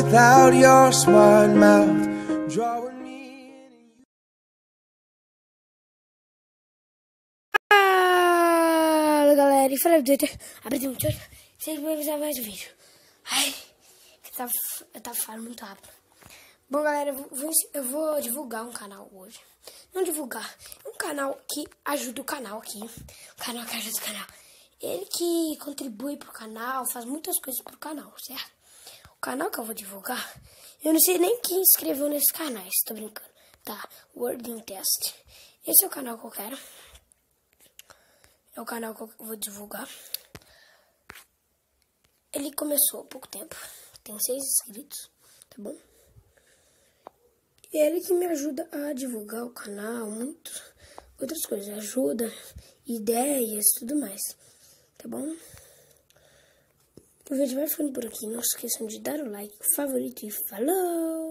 without your smart mouth drawing me in. Fala galera, e fala do Twitter, abre um tchau, sejam bem-vindos a mais um vídeo. Ai, eu tava falando muito rápido. Bom galera, eu vou divulgar um canal hoje. Não divulgar, é um canal que ajuda o canal aqui. Um canal que ajuda o canal. Ele que contribui pro canal, faz muitas coisas pro canal, certo? O canal que eu vou divulgar, eu não sei nem quem inscreveu nesses canais, tô brincando. Tá, Wording Test. Esse é o canal que eu quero. É o canal que eu vou divulgar. Ele começou há pouco tempo. Tem 6 inscritos, tá bom? E é ele que me ajuda a divulgar o canal, muitas outras coisas. Ajuda, ideias, tudo mais. Tá bom? O vídeo vai ficando por aqui. Não se esqueçam de dar o like, favorito e falou!